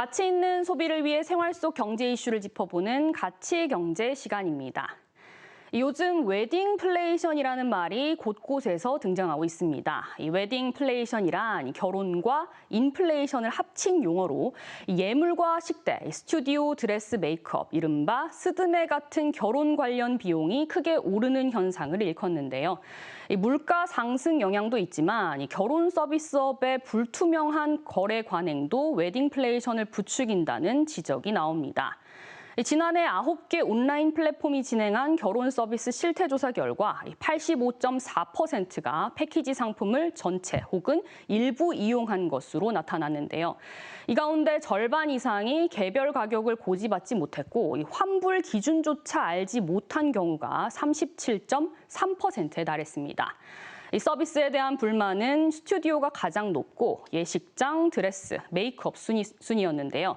가치 있는 소비를 위해 생활 속 경제 이슈를 짚어보는 가치 경제 시간입니다. 요즘 웨딩플레이션이라는 말이 곳곳에서 등장하고 있습니다. 이 웨딩플레이션이란 결혼과 인플레이션을 합친 용어로 예물과 식대, 스튜디오, 드레스, 메이크업, 이른바 스드메 같은 결혼 관련 비용이 크게 오르는 현상을 일컫는데요. 물가 상승 영향도 있지만 결혼 서비스업의 불투명한 거래 관행도 웨딩플레이션을 부추긴다는 지적이 나옵니다. 지난해 9개 온라인 플랫폼이 진행한 결혼 서비스 실태조사 결과 85.4%가 패키지 상품을 전체 혹은 일부 이용한 것으로 나타났는데요. 이 가운데 절반 이상이 개별 가격을 고지받지 못했고 환불 기준조차 알지 못한 경우가 37.3%에 달했습니다. 이 서비스에 대한 불만은 스튜디오가 가장 높고 예식장, 드레스, 메이크업 순이었는데요.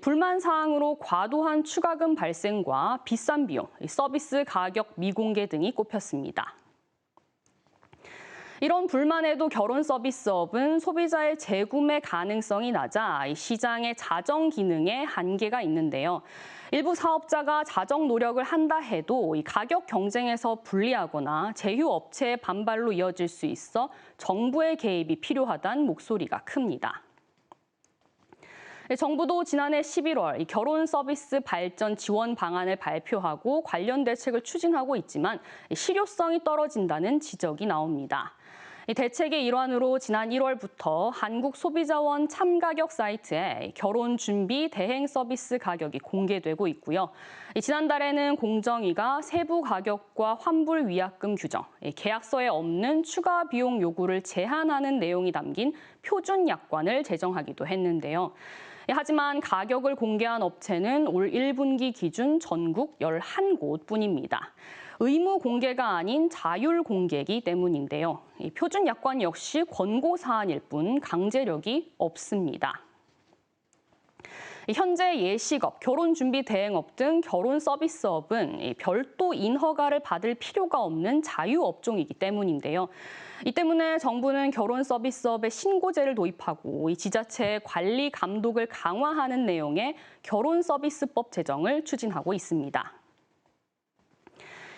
불만 사항으로 과도한 추가금 발생과 비싼 비용, 서비스 가격 미공개 등이 꼽혔습니다. 이런 불만에도 결혼 서비스업은 소비자의 재구매 가능성이 낮아 시장의 자정 기능에 한계가 있는데요. 일부 사업자가 자정 노력을 한다 해도 가격 경쟁에서 불리하거나 제휴업체의 반발로 이어질 수 있어 정부의 개입이 필요하다는 목소리가 큽니다. 정부도 지난해 11월 결혼 서비스 발전 지원 방안을 발표하고 관련 대책을 추진하고 있지만 실효성이 떨어진다는 지적이 나옵니다. 대책의 일환으로 지난 1월부터 한국소비자원 참가격 사이트에 결혼 준비 대행 서비스 가격이 공개되고 있고요. 지난달에는 공정위가 세부 가격과 환불 위약금 규정, 계약서에 없는 추가 비용 요구를 제한하는 내용이 담긴 표준 약관을 제정하기도 했는데요. 하지만 가격을 공개한 업체는 올 1분기 기준 전국 11곳뿐입니다. 의무 공개가 아닌 자율 공개이기 때문인데요. 표준 약관 역시 권고 사안일 뿐 강제력이 없습니다. 현재 예식업, 결혼준비 대행업 등 결혼 서비스업은 별도 인허가를 받을 필요가 없는 자유업종이기 때문인데요. 이 때문에 정부는 결혼 서비스업에 신고제를 도입하고 지자체의 관리 감독을 강화하는 내용의 결혼 서비스법 제정을 추진하고 있습니다.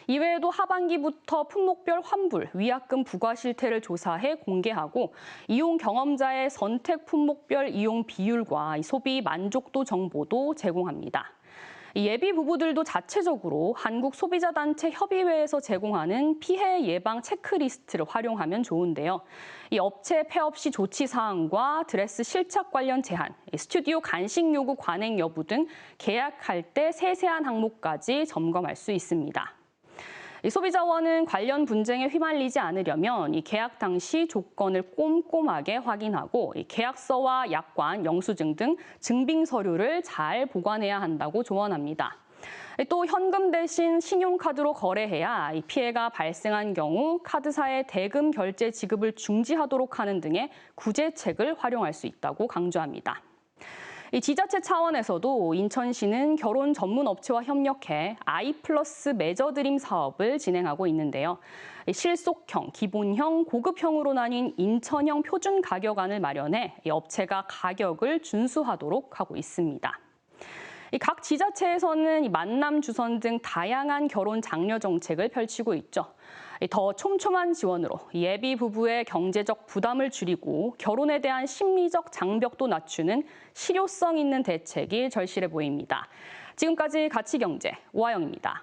이외에도 하반기부터 품목별 환불, 위약금 부과 실태를 조사해 공개하고 이용 경험자의 선택 품목별 이용 비율과 소비 만족도 정보도 제공합니다. 예비 부부들도 자체적으로 한국소비자단체 협의회에서 제공하는 피해 예방 체크리스트를 활용하면 좋은데요. 이 업체 폐업 시 조치 사항과 드레스 실착 관련 제한, 스튜디오 간식 요구 관행 여부 등 계약할 때 세세한 항목까지 점검할 수 있습니다. 소비자원은 관련 분쟁에 휘말리지 않으려면 계약 당시 조건을 꼼꼼하게 확인하고 계약서와 약관, 영수증 등 증빙 서류를 잘 보관해야 한다고 조언합니다. 또 현금 대신 신용카드로 거래해야 피해가 발생한 경우 카드사의 대금 결제 지급을 중지하도록 하는 등의 구제책을 활용할 수 있다고 강조합니다. 지자체 차원에서도 인천시는 결혼 전문 업체와 협력해 아이플러스 매저드림 사업을 진행하고 있는데요. 실속형, 기본형, 고급형으로 나뉜 인천형 표준 가격안을 마련해 업체가 가격을 준수하도록 하고 있습니다. 각 지자체에서는 만남 주선 등 다양한 결혼 장려 정책을 펼치고 있죠. 더 촘촘한 지원으로 예비 부부의 경제적 부담을 줄이고 결혼에 대한 심리적 장벽도 낮추는 실효성 있는 대책이 절실해 보입니다. 지금까지 가치경제 오하영입니다.